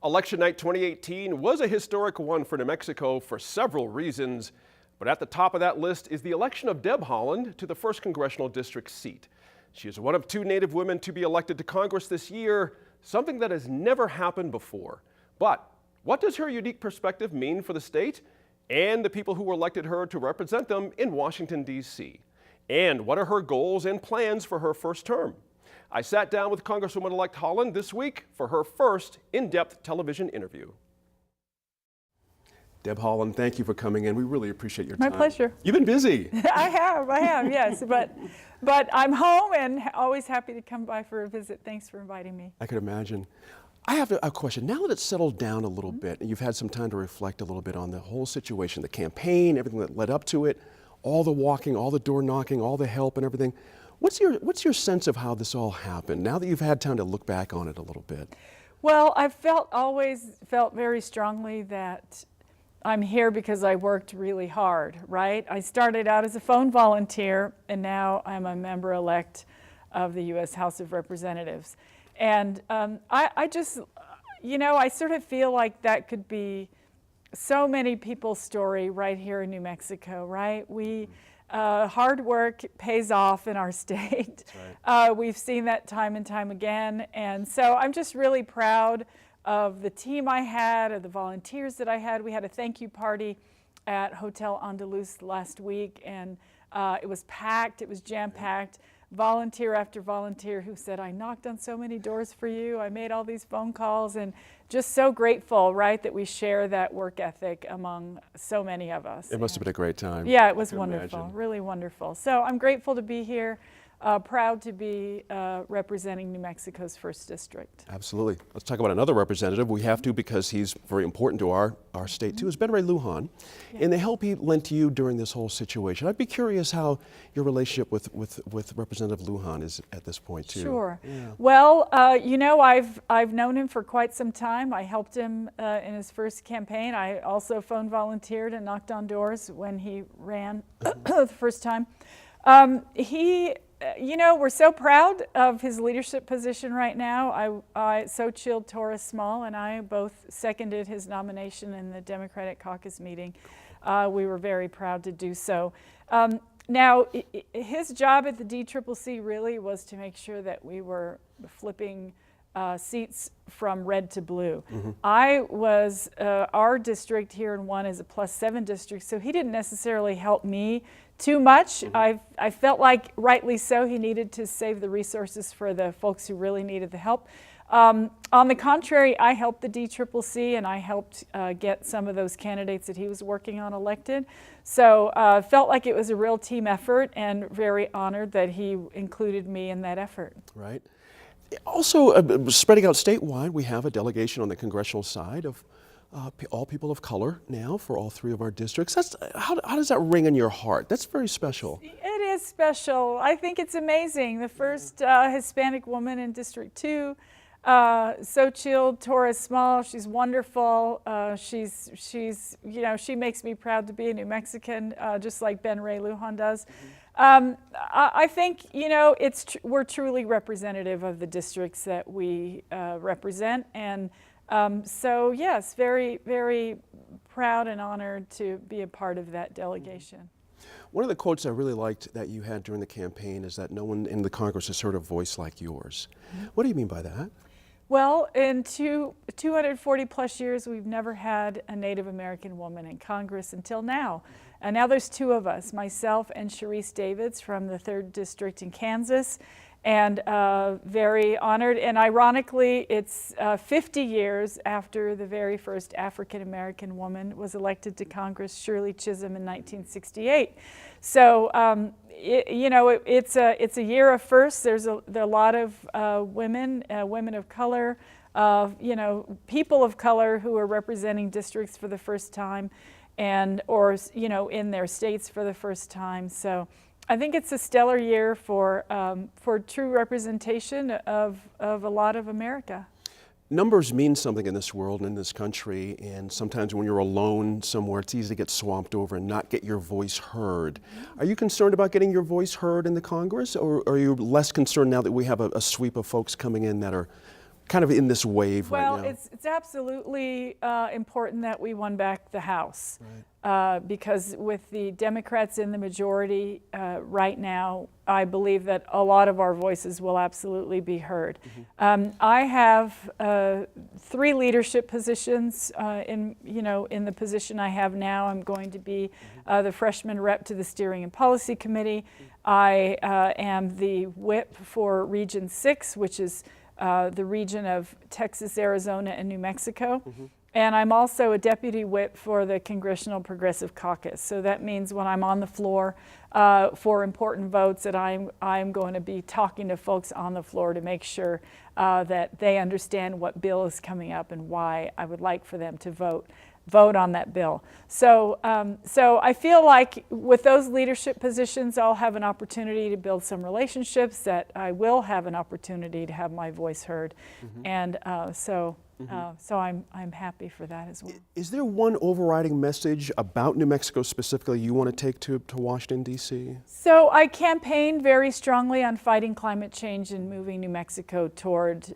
Election night 2018 was a historic one for New Mexico for several reasons, but at the top of that list is the election of Deb Haaland to the 1st Congressional District seat. She is one of 2 Native women to be elected to Congress this year, something that has never happened before. But what does her unique perspective mean for the state and the people who elected her to represent them in Washington, D.C.? And what are her goals and plans for her first term? I sat down with Congresswoman-elect Haaland this week for her first in-depth television interview. Deb Haaland, thank you for coming in. We really appreciate your time. My pleasure. You've been busy. I have, yes. But I'm home and always happy to come by for a visit. Thanks for inviting me. I could imagine. I have a question. Now that it's settled down a little bit and you've had some time to reflect a little bit on the whole situation, the campaign, everything that led up to it, all the walking, all the door knocking, all the help and everything, what's your sense of how this all happened now that you've had time to look back on it a little bit? Well, I've always felt very strongly that I'm here because I worked really hard, right? I started out as a phone volunteer and now I'm a member-elect of the U.S. House of Representatives. And I just, I sort of feel like that could be so many people's story right here in New Mexico, right? Hard work pays off in our state. Right. We've seen that time and time again. And so I'm just really proud of the team I had, of the volunteers that I had. We had a thank you party at Hotel Andaluz last week, and it was packed, it was jam-packed. Volunteer after volunteer who said, I knocked on so many doors for you, I made all these phone calls, and just so grateful, right, that we share that work ethic among so many of us. It must have been a great time. Yeah, it was wonderful, really wonderful. So I'm grateful to be here. Proud to be representing New Mexico's 1st District. Absolutely. Let's talk about another representative. We have to because he's very important to our state too, is Ben Ray Lujan. Yeah. And the help he lent to you during this whole situation. I'd be curious how your relationship with Representative Lujan is at this point too. Sure. Yeah. Well, I've known him for quite some time. I helped him in his first campaign. I also phone volunteered and knocked on doors when he ran the first time. We're so proud of his leadership position right now. Xochitl Torres Small and I both seconded his nomination in the Democratic caucus meeting. We were very proud to do so. Now, his job at the DCCC really was to make sure that we were flipping seats from red to blue. Mm-hmm. Our district here in 1 is a +7 district, so he didn't necessarily help me too much. Mm-hmm. I felt like, rightly so, he needed to save the resources for the folks who really needed the help. On the contrary, I helped the DCCC and I helped get some of those candidates that he was working on elected. So felt like it was a real team effort and very honored that he included me in that effort. Right. Also, spreading out statewide, we have a delegation on the congressional side of all people of color now for all 3 of our districts. How does that ring in your heart? That's very special. It is special. I think it's amazing. The first Hispanic woman in District 2, Xochitl Torres Small. She's wonderful. She makes me proud to be a New Mexican, just like Ben Ray Lujan does. I think, we're truly representative of the districts that we represent, and so yes, very, very proud and honored to be a part of that delegation. One of the quotes I really liked that you had during the campaign is that no one in the Congress has heard a voice like yours. Mm-hmm. What do you mean by that? Well, in 240 plus years, we've never had a Native American woman in Congress until now. And now there's 2 of us, myself and Sharice Davids from the 3rd District in Kansas. And very honored. And ironically, it's 50 years after the very first African-American woman was elected to Congress, Shirley Chisholm, in 1968. So, it's a year of firsts. There are a lot of women of color, people of color who are representing districts for the first time, or in their states for the first time. So I think it's a stellar year for true representation of a lot of America. Numbers mean something in this world and in this country, and sometimes when you're alone somewhere, it's easy to get swamped over and not get your voice heard. Are you concerned about getting your voice heard in the Congress, or are you less concerned now that we have a sweep of folks coming in that are kind of in this wave right now? Well, it's absolutely important that we won back the House, because with the Democrats in the majority right now, I believe that a lot of our voices will absolutely be heard. I have 3 leadership positions in the position I have now. I'm going to be the freshman rep to the Steering and Policy Committee. I am the whip for Region 6, which is the region of Texas, Arizona, and New Mexico. And I'm also a deputy whip for the Congressional Progressive Caucus. So that means when I'm on the floor for important votes that I'm going to be talking to folks on the floor to make sure that they understand what bill is coming up and why I would like for them to vote on that bill. So I feel like with those leadership positions, I'll have an opportunity to build some relationships, that I will have an opportunity to have my voice heard. And so I'm happy for that as well. Is there one overriding message about New Mexico specifically you want to take to Washington, D.C.? So I campaigned very strongly on fighting climate change and moving New Mexico toward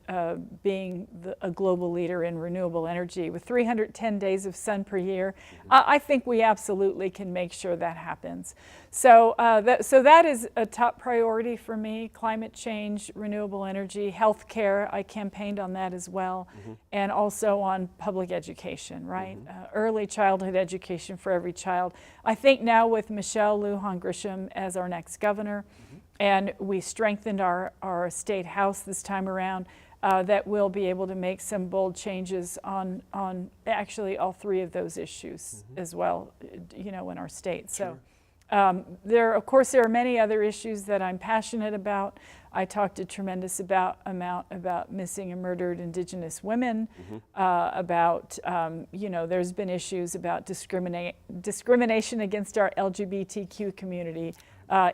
being a global leader in renewable energy. With 310 days of sun per year, I think we absolutely can make sure that happens. So that is a top priority for me: climate change, renewable energy, healthcare. I campaigned on that as well, and also on public education, right? Early childhood education for every child. I think now with Michelle Lujan Grisham as our next governor, and we strengthened our state house this time around, that we'll be able to make some bold changes on actually all 3 of those issues as well, in our state. So. Of course, there are many other issues that I'm passionate about. I talked a tremendous amount about missing and murdered Indigenous women, there's been issues about discrimination against our LGBTQ community,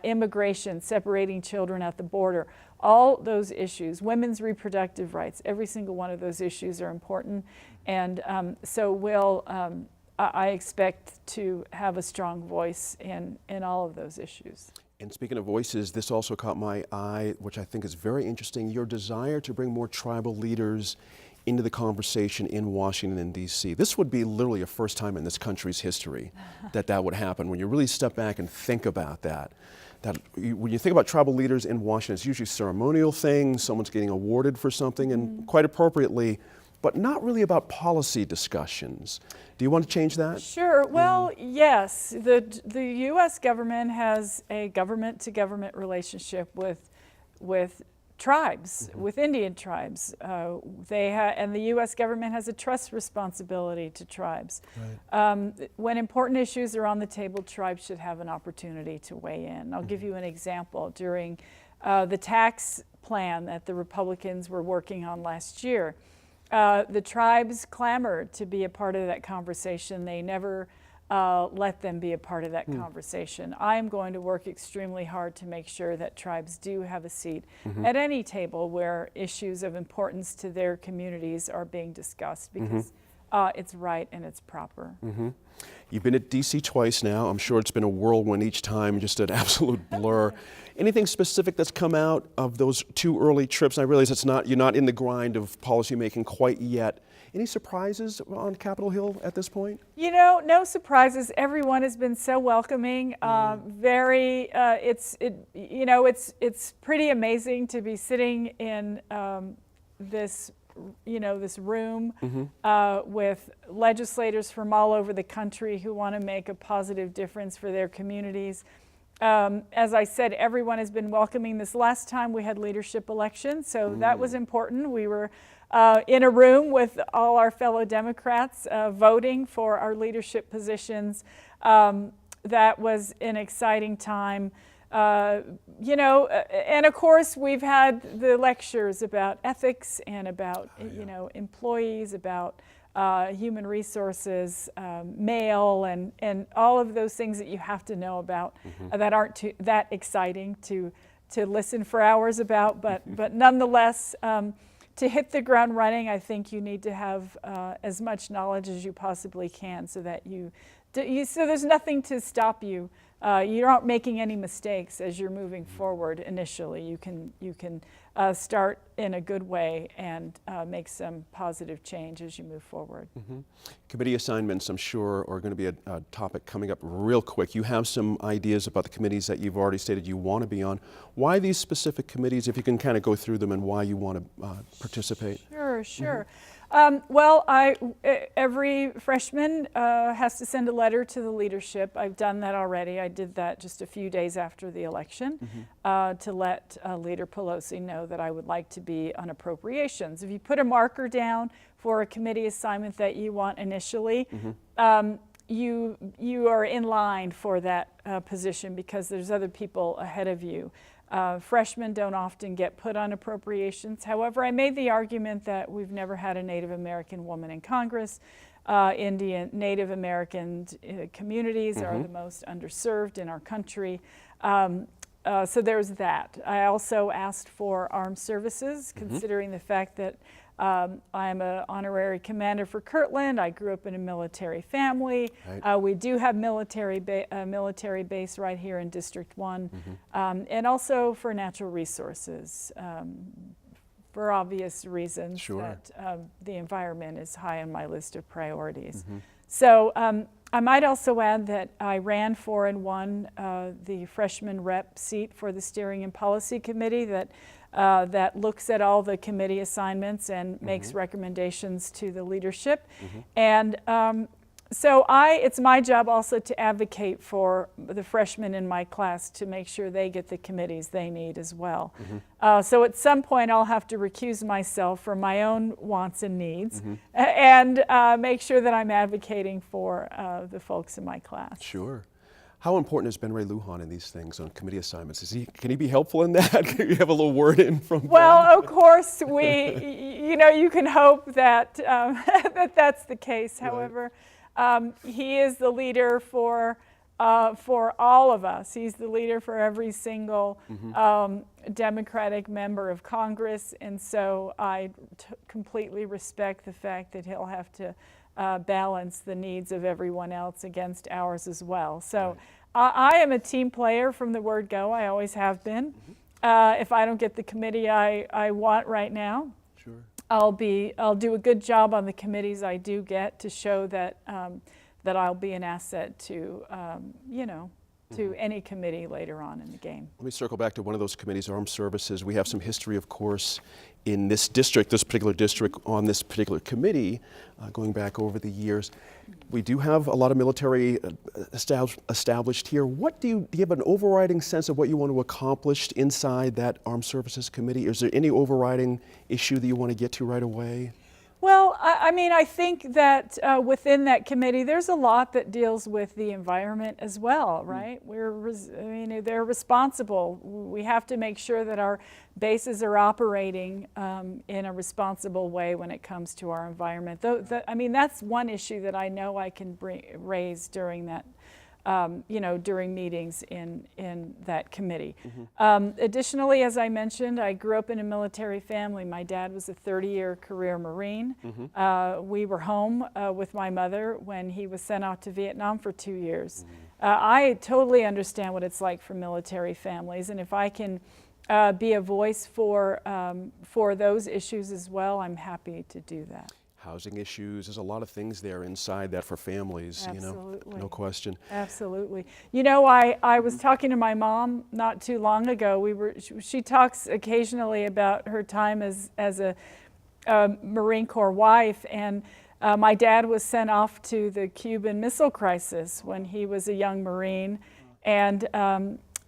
immigration, separating children at the border, all those issues, women's reproductive rights, every single one of those issues are important. And I expect to have a strong voice in all of those issues. And speaking of voices, this also caught my eye, which I think is very interesting, your desire to bring more tribal leaders into the conversation in Washington, D.C. This would be literally a first time in this country's history that would happen. When you really step back and think about that when you think about tribal leaders in Washington, it's usually ceremonial things, someone's getting awarded for something, and quite appropriately, but not really about policy discussions. Do you want to change that? Sure. Well, yes. The U.S. government has a government-to-government relationship with tribes, with Indian tribes. And the U.S. government has a trust responsibility to tribes. Right. When important issues are on the table, tribes should have an opportunity to weigh in. I'll give you an example. During the tax plan that the Republicans were working on last year, the tribes clamored to be a part of that conversation. They never let them be a part of that conversation. I'm going to work extremely hard to make sure that tribes do have a seat at any table where issues of importance to their communities are being discussed, because it's right and it's proper. You've been at DC twice now. I'm sure it's been a whirlwind each time, just an absolute blur. Anything specific that's come out of those 2 early trips? And I realize you're not in the grind of policymaking quite yet. Any surprises on Capitol Hill at this point? No surprises. Everyone has been so welcoming. It's pretty amazing to be sitting in this room with legislators from all over the country who want to make a positive difference for their communities. As I said, everyone has been welcoming. This last time we had leadership elections, so that was important. We were in a room with all our fellow Democrats voting for our leadership positions. That was an exciting time. And of course we've had the lectures about ethics and about employees, about human resources, mail, and all of those things that you have to know about that aren't that exciting to listen for hours about, but nonetheless, to hit the ground running, I think you need to have as much knowledge as you possibly can, so that so there's nothing to stop you you aren't making any mistakes as you're moving forward initially. You can start in a good way and make some positive change as you move forward. Committee assignments, I'm sure, are going to be a topic coming up real quick. You have some ideas about the committees that you've already stated you want to be on. Why these specific committees, if you can kind of go through them, and why you want to participate? Sure. Every freshman has to send a letter to the leadership. I've done that already. I did that just a few days after the election to let Leader Pelosi know that I would like to be on appropriations. If you put a marker down for a committee assignment that you want initially, you are in line for that position because there's other people ahead of you. Freshmen don't often get put on appropriations. However, I made the argument that we've never had a Native American woman in Congress. Native American communities are the most underserved in our country. So there's that. I also asked for armed services, considering the fact that I'm an honorary commander for Kirtland. I grew up in a military family. Right. We do have military base right here in District 1, and also for natural resources, for obvious reasons. Sure. That the environment is high on my list of priorities. So I might also add that I ran for and won the freshman rep seat for the Steering and Policy Committee that looks at all the committee assignments and makes recommendations to the leadership. And so it's my job also to advocate for the freshmen in my class to make sure they get the committees they need as well. So at some point I'll have to recuse myself for my own wants and needs and make sure that I'm advocating for the folks in my class. Sure. How important is Ben Ray Lujan in these things on committee assignments? Can he be helpful in that? Can you have a little word in from Well, Ben? of course, you can hope that that's the case. Right. However, he is the leader for all of us. He's the leader for every single Democratic member of Congress, and so I completely respect the fact that he'll have to balance the needs of everyone else against ours as well. So I am a team player from the word go. I always have been. If I don't get the committee I want right now, Sure. I'll do a good job on the committees I do get to show that that I'll be an asset to to any committee later on in the game. Let me circle back to one of those committees, Armed Services. We have some history, of course, in this particular district, on this particular committee, going back over the years. We do have a lot of military established here. Do you have an overriding sense of what you want to accomplish inside that Armed Services Committee? Is there any overriding issue that you want to get to right away? Well, I think that within that committee, there's a lot that deals with the environment as well, right? They're responsible. We have to make sure that our bases are operating in a responsible way when it comes to our environment. That's one issue that I know I can raise during that. During meetings in that committee. Additionally, as I mentioned, I grew up in a military family. My dad was a 30-year career Marine. We were home with my mother when he was sent out to Vietnam for 2 years. I totally understand what it's like for military families, and if I can be a voice for those issues as well, I'm happy to do that. Housing issues, there's a lot of things there inside that for families, Absolutely. no question. Absolutely. I was talking to my mom not too long ago. She talks occasionally about her time as a Marine Corps wife, and my dad was sent off to the Cuban Missile Crisis when he was a young Marine, and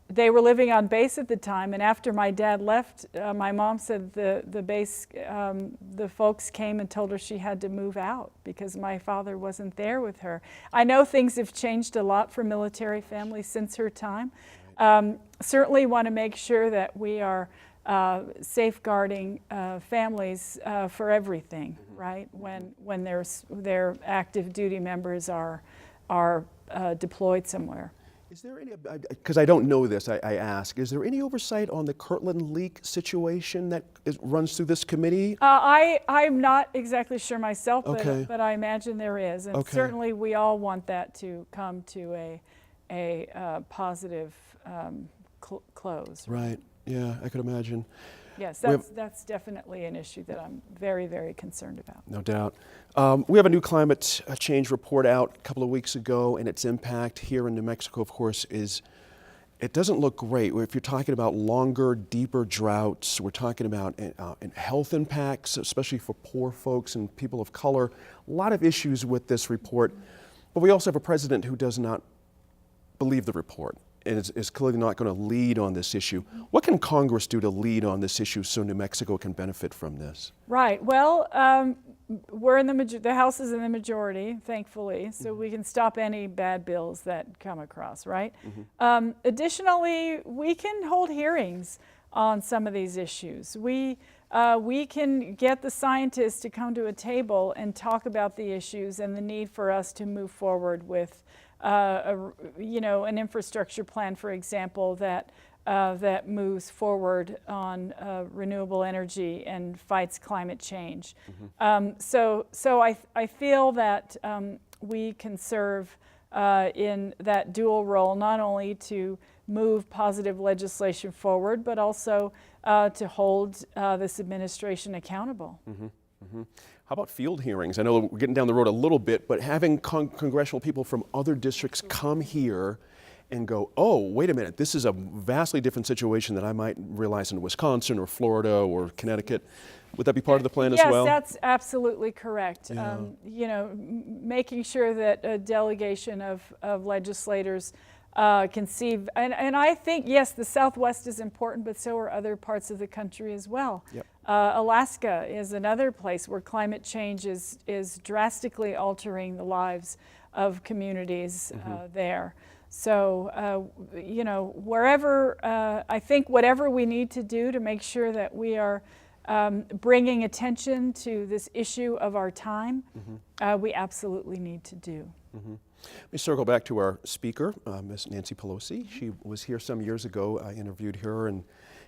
they were living on base at the time, and after my dad left, my mom said the base, the folks came and told her she had to move out because my father wasn't there with her. I know things have changed a lot for military families since her time. Certainly want to make sure that we are safeguarding families for everything, right? When their active duty members are deployed somewhere. Is there any, because I don't know this, I ask, is there any oversight on the Kirtland leak situation that runs through this committee? I'm not exactly sure myself, Okay. but I imagine there is. And Okay. certainly we all want that to come to a positive close. Right. Yeah, I could imagine. Yes, We have- that's definitely an issue that I'm very, very concerned about. No doubt. We have a new climate change report out a couple of weeks ago, and its impact here in New Mexico, of course, it doesn't look great. If you're talking about longer, deeper droughts, we're talking about health impacts, especially for poor folks and people of color. A lot of issues with this report. But we also have a president who does not believe the report and is clearly not going to lead on this issue. What can Congress do to lead on this issue so New Mexico can benefit from this? Right. Well, we're in the House is in the majority, thankfully, so we can stop any bad bills that come across, right? Additionally, we can hold hearings on some of these issues. We can get the scientists to come to a table and talk about the issues and the need for us to move forward with an infrastructure plan, for example, that moves forward on renewable energy and fights climate change. So I feel that we can serve in that dual role, not only to move positive legislation forward, but also to hold this administration accountable. How about field hearings? I know we're getting down the road a little bit, but having congressional people from other districts come here and go, oh, wait a minute, this is a vastly different situation than I might realize in Wisconsin or Florida or Connecticut. Would that be part of the plan as well? Yes, that's absolutely correct. Yeah. Making sure that a delegation of legislators can see, and I think, yes, the Southwest is important, but so are other parts of the country as well. Yep. Alaska is another place where climate change is drastically altering the lives of communities there. So, wherever, I think whatever we need to do to make sure that we are bringing attention to this issue of our time, we absolutely need to do. Let me circle back to our speaker, Ms. Nancy Pelosi. She was here some years ago. I interviewed her, and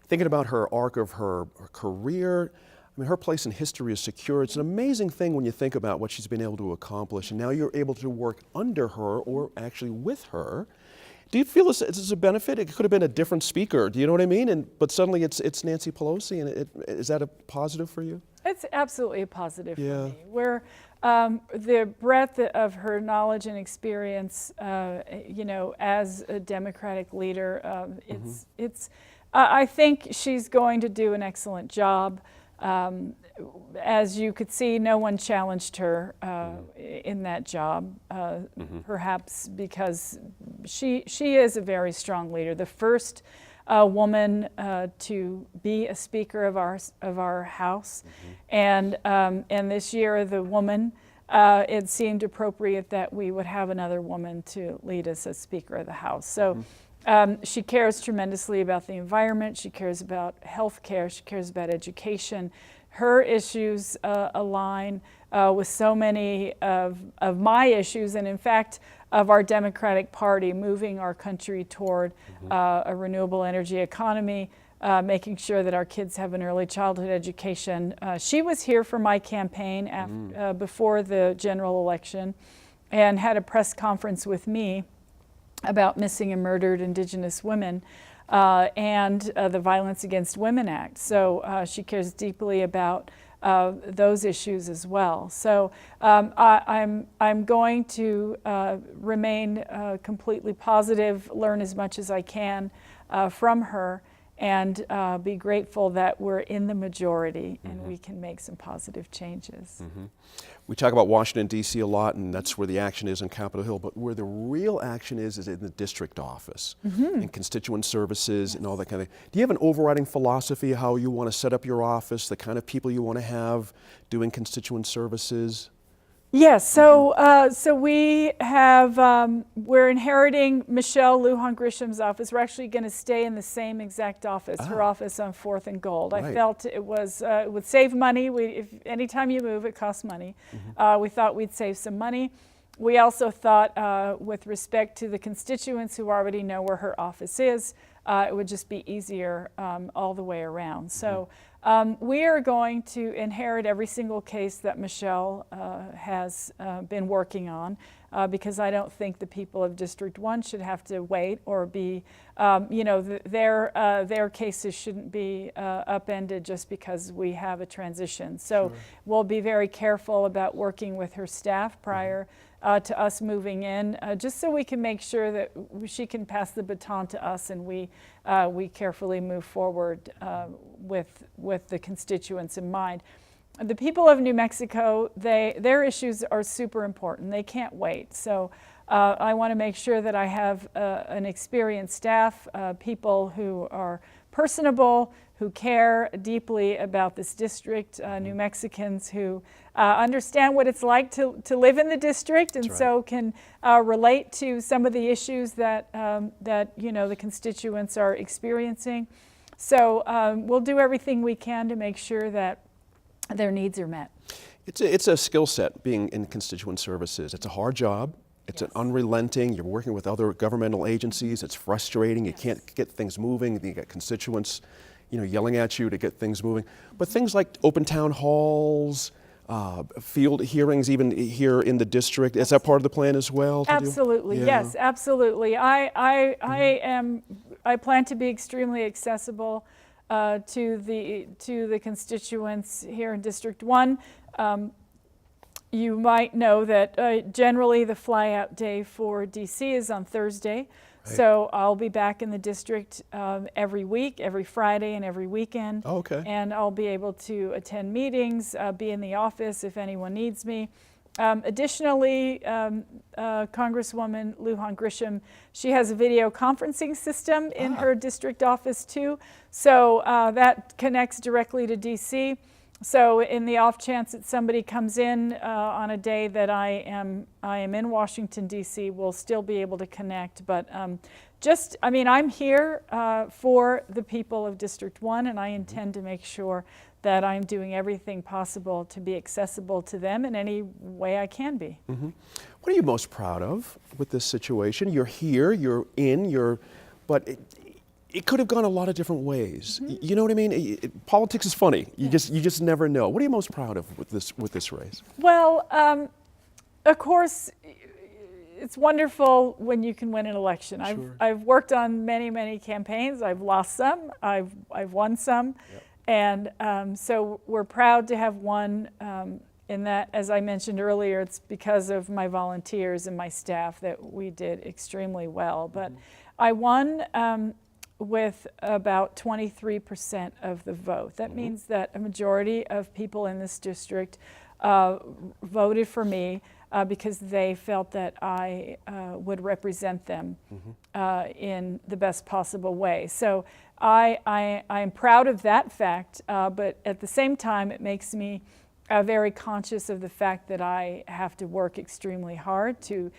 thinking about her arc of her career, I mean, her place in history is secure. It's an amazing thing when you think about what she's been able to accomplish, and now you're able to work under her or actually with her. Do you feel this is a benefit? It could have been a different speaker. Do you know what I mean? But suddenly it's Nancy Pelosi, and is that a positive for you? It's absolutely a positive for Yeah. me. Where the breadth of her knowledge and experience, as a Democratic leader, I think she's going to do an excellent job. As you could see, no one challenged her in that job, perhaps because she is a very strong leader. The first woman to be a speaker of our House, and this year the woman. It seemed appropriate that we would have another woman to lead us as Speaker of the House. So. She cares tremendously about the environment. She cares about health care. She cares about education. Her issues align with so many of my issues, and in fact, of our Democratic Party, moving our country toward a renewable energy economy, making sure that our kids have an early childhood education. She was here for my campaign before the general election and had a press conference with me about missing and murdered Indigenous women and the Violence Against Women Act. So she cares deeply about those issues as well. So I'm going to remain completely positive, learn as much as I can from her, and be grateful that we're in the majority and we can make some positive changes. We talk about Washington, D.C. a lot, and that's where the action is on Capitol Hill, but where the real action is in the district office and constituent services and all that kind of thing. Do you have an overriding philosophy how you want to set up your office, the kind of people you want to have doing constituent services? Yes, so we have, we're inheriting Michelle Lujan Grisham's office. We're actually going to stay in the same exact office, her office on 4th and Gold. Right. I felt it would save money. Anytime you move, it costs money. We thought we'd save some money. We also thought, with respect to the constituents who already know where her office is, it would just be easier all the way around. So we are going to inherit every single case that Michelle has been working on, because I don't think the people of District 1 should have to wait or be, their cases shouldn't be upended just because we have a transition. So we'll be very careful about working with her staff prior to us moving in, just so we can make sure that she can pass the baton to us, and we carefully move forward with the constituents in mind. The people of New Mexico, their issues are super important. They can't wait. So I want to make sure that I have an experienced staff, people who are personable, who care deeply about this district, New Mexicans who understand what it's like to live in the district, and so can relate to some of the issues that the constituents are experiencing. So we'll do everything we can to make sure that their needs are met. It's a skill set being in constituent services. It's a hard job. It's an unrelenting. You're working with other governmental agencies. It's frustrating. You can't get things moving. You get constituents, yelling at you to get things moving. But things like open town halls, field hearings, even here in the district, is that part of the plan as well? Absolutely, yes, absolutely. I plan to be extremely accessible to the constituents here in District 1. You might know that generally the fly-out day for DC is on Thursday. Right. So I'll be back in the district every week, every Friday and every weekend. Oh, okay. And I'll be able to attend meetings, be in the office if anyone needs me. Additionally, Congresswoman Lujan Grisham, she has a video conferencing system in her district office too. So that connects directly to DC. So in the off chance that somebody comes in on a day that I am in Washington, D.C., we'll still be able to connect. But I'm here for the people of District 1, and I intend to make sure that I'm doing everything possible to be accessible to them in any way I can be. Mm-hmm. What are you most proud of with this situation? You're here, but it could have gone a lot of different ways. Mm-hmm. You know what I mean? Politics is funny. You just never know. What are you most proud of with this race? Well, of course, it's wonderful when you can win an election. Sure. I've worked on many campaigns. I've lost some. I've won some, and so we're proud to have won. In that, as I mentioned earlier, it's because of my volunteers and my staff that we did extremely well. But I won with about 23% of the vote. That means that a majority of people in this district voted for me because they felt that I would represent them in the best possible way. So I'm proud of that fact, but at the same time, it makes me very conscious of the fact that I have to work extremely hard to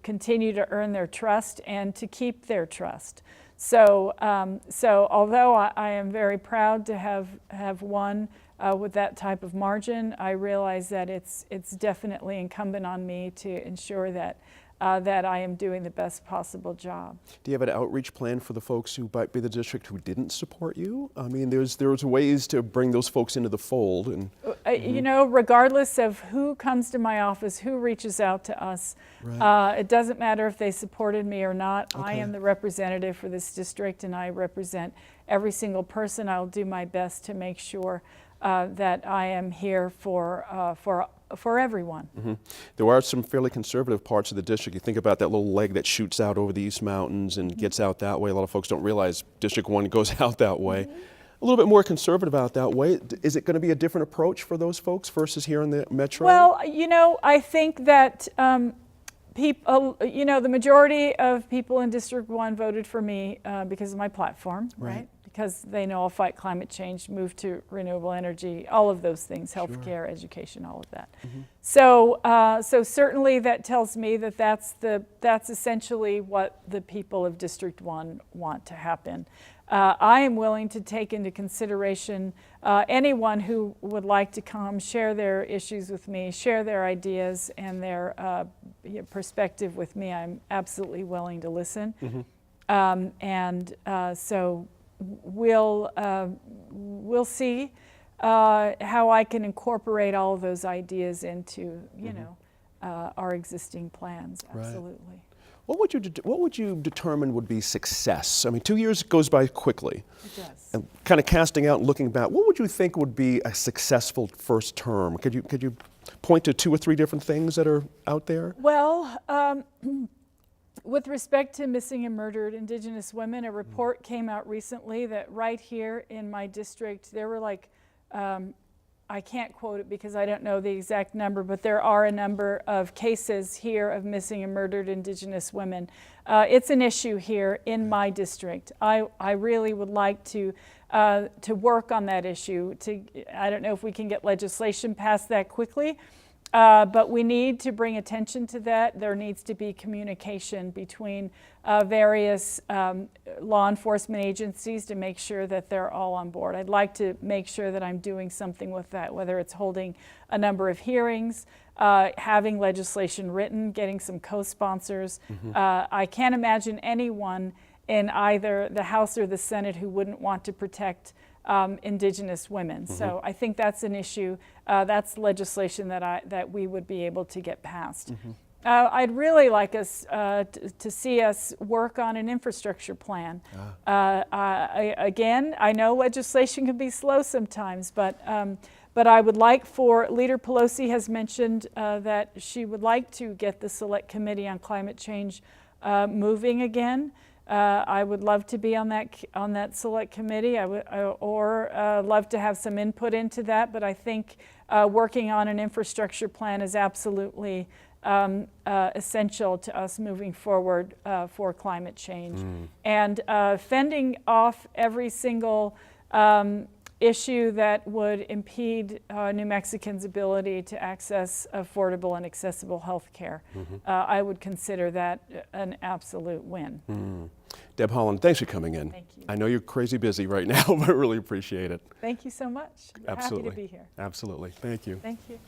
continue to earn their trust and to keep their trust. So although I am very proud to have won with that type of margin, I realize that it's definitely incumbent on me to ensure that I am doing the best possible job. Do you have an outreach plan for the folks who might be the district who didn't support you? I mean, there's ways to bring those folks into the fold. And regardless of who comes to my office, who reaches out to us, it doesn't matter if they supported me or not. Okay. I am the representative for this district, and I represent every single person. I'll do my best to make sure that I am here for everyone. Mm-hmm. There are some fairly conservative parts of the district. You think about that little leg that shoots out over the East Mountains and gets out that way. A lot of folks don't realize District 1 goes out that way. A little bit more conservative out that way. Is it going to be a different approach for those folks versus here in the metro? Well, I think that people, the majority of people in District 1 voted for me because of my platform, right? Because they know I'll fight climate change, move to renewable energy, all of those things, healthcare, education, all of that. Mm-hmm. So certainly that tells me that that's essentially what the people of District 1 want to happen. I am willing to take into consideration anyone who would like to come share their issues with me, share their ideas and their perspective with me. I'm absolutely willing to listen. Mm-hmm. So we'll see how I can incorporate all of those ideas into, you know, our existing plans. Right. Absolutely. What would you determine would be success? I mean, 2 years goes by quickly. It does. And kind of casting out and looking back, what would you think would be a successful first term? Could you point to 2 or 3 different things that are out there? Well, with respect to missing and murdered Indigenous women, a report came out recently that right here in my district, there were like, I can't quote it because I don't know the exact number, but there are a number of cases here of missing and murdered Indigenous women. It's an issue here in my district. I really would like to work on that issue. I don't know if we can get legislation passed that quickly, but we need to bring attention to that. There needs to be communication between various law enforcement agencies to make sure that they're all on board. I'd like to make sure that I'm doing something with that, whether it's holding a number of hearings, having legislation written, getting some co-sponsors. I can't imagine anyone in either the House or the Senate who wouldn't want to protect Indigenous women. So I think that's an issue. That's legislation that we would be able to get passed. I'd really like us to see us work on an infrastructure plan. Again, I know legislation can be slow sometimes, but I would like for, Leader Pelosi has mentioned that she would like to get the Select Committee on Climate Change moving again. I would love to be on that select committee. Or love to have some input into that. But I think working on an infrastructure plan is absolutely essential to us moving forward for climate change. And fending off every single issue that would impede New Mexicans' ability to access affordable and accessible health care. I would consider that an absolute win. Deb Haaland, thanks for coming in. Thank you. I know you're crazy busy right now, but I really appreciate it. Thank you so much. Absolutely. Happy to be here. Absolutely. Thank you. Thank you.